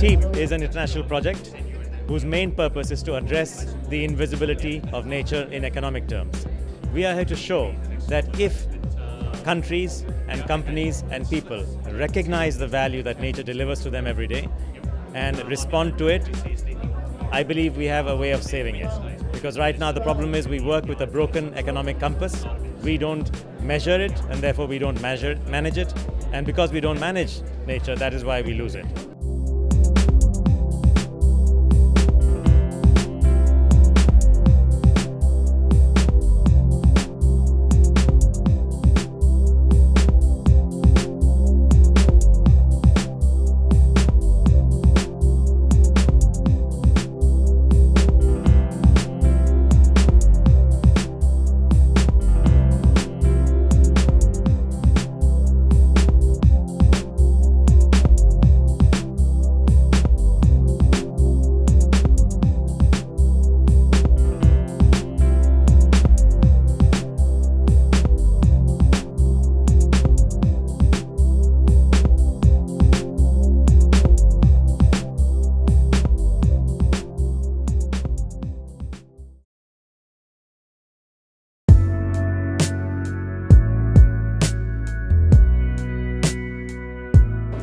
TEEB is an international project whose main purpose is to address the invisibility of nature in economic terms. We are here to show that if countries and companies and people recognize the value that nature delivers to them every day and respond to it, I believe we have a way of saving it. Because right now the problem is we work with a broken economic compass. We don't measure it, and therefore we don't manage it. And because we don't manage nature, that is why we lose it.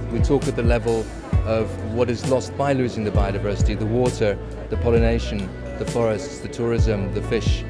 We talk at the level of what is lost by losing the biodiversity, the water, the pollination, the forests, the tourism, the fish.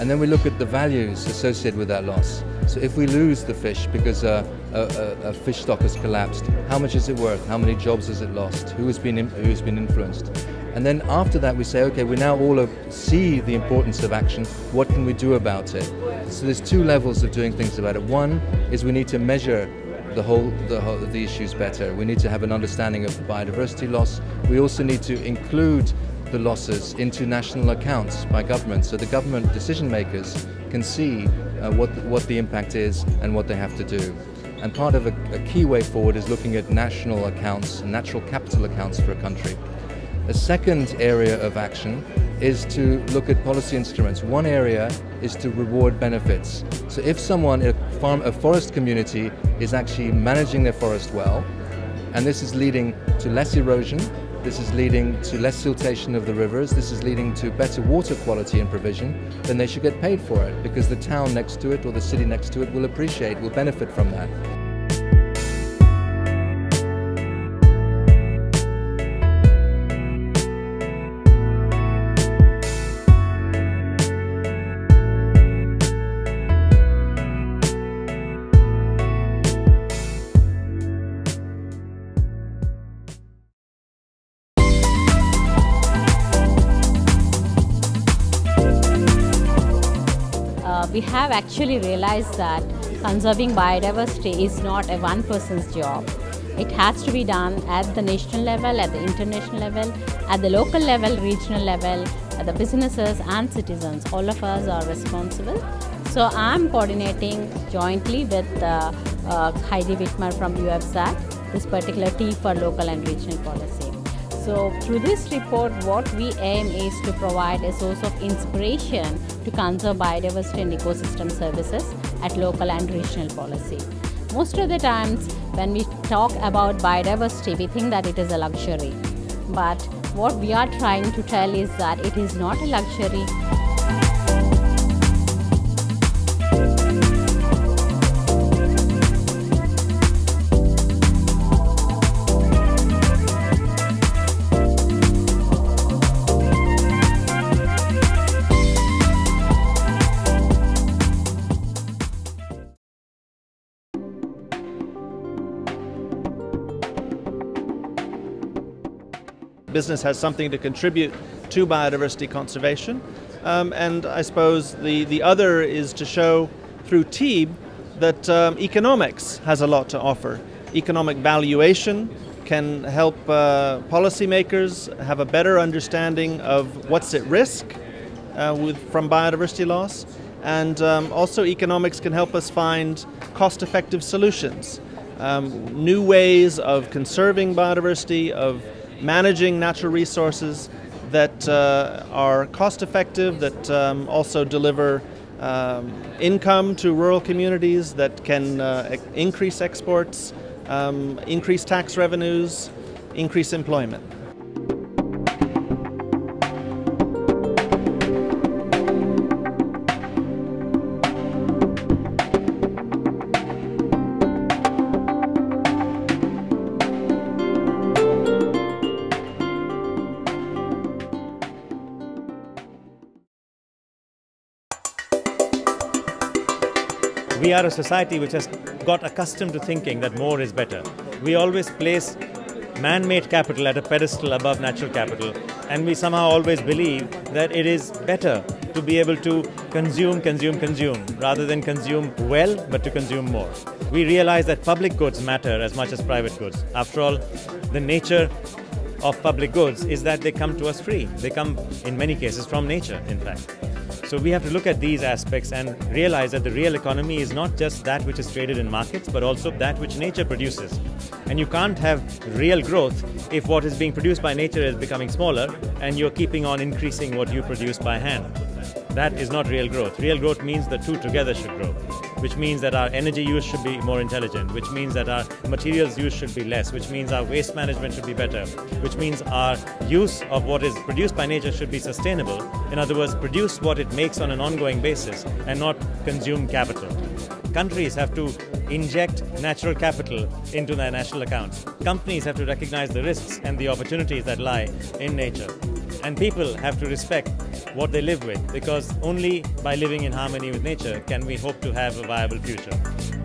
And then we look at the values associated with that loss. So if we lose the fish because a fish stock has collapsed, how much is it worth? How many jobs has it lost? Who has been influenced? And then after that we say, okay, we now all see the importance of action. What can we do about it? So there's two levels of doing things about it. One is we need to measure the issues better. We need to have an understanding of the biodiversity loss. We also need to include the losses into national accounts by government, so the government decision makers can see what the impact is and what they have to do. And part of a key way forward is looking at national accounts, natural capital accounts for a country. A second area of action is to look at policy instruments. One area is to reward benefits. So if someone, a forest community, is actually managing their forest well, and this is leading to less erosion, this is leading to less siltation of the rivers, this is leading to better water quality and provision, then they should get paid for it, because the town next to it or the city next to it will benefit from that. We have actually realized that conserving biodiversity is not a one person's job. It has to be done at the national level, at the international level, at the local level, regional level, at the businesses and citizens. All of us are responsible. So I'm coordinating jointly with Heidi Wittmer from UFSAT, this particular T for local and regional policy. So through this report, what we aim is to provide a source of inspiration to conserve biodiversity and ecosystem services at local and regional policy. Most of the times when we talk about biodiversity, we think that it is a luxury. But what we are trying to tell is that it is not a luxury. Business has something to contribute to biodiversity conservation, and I suppose the other is to show through TEEB that economics has a lot to offer. Economic valuation can help policymakers have a better understanding of what's at risk from biodiversity loss, and also economics can help us find cost-effective solutions, new ways of conserving biodiversity, of managing natural resources that are cost-effective, that also deliver income to rural communities, that can increase exports, increase tax revenues, increase employment. We are a society which has got accustomed to thinking that more is better. We always place man-made capital at a pedestal above natural capital, and we somehow always believe that it is better to be able to consume, rather than consume well, but to consume more. We realize that public goods matter as much as private goods. After all, the nature of public goods is that they come to us free. They come, in many cases, from nature, in fact. So we have to look at these aspects and realize that the real economy is not just that which is traded in markets, but also that which nature produces. And you can't have real growth if what is being produced by nature is becoming smaller and you're keeping on increasing what you produce by hand. That is not real growth. Real growth means the two together should grow, which means that our energy use should be more intelligent, which means that our materials use should be less, which means our waste management should be better, which means our use of what is produced by nature should be sustainable. In other words, produce what it makes on an ongoing basis and not consume capital. Countries have to inject natural capital into their national accounts. Companies have to recognize the risks and the opportunities that lie in nature. And people have to respect what they live with, because only by living in harmony with nature can we hope to have a viable future.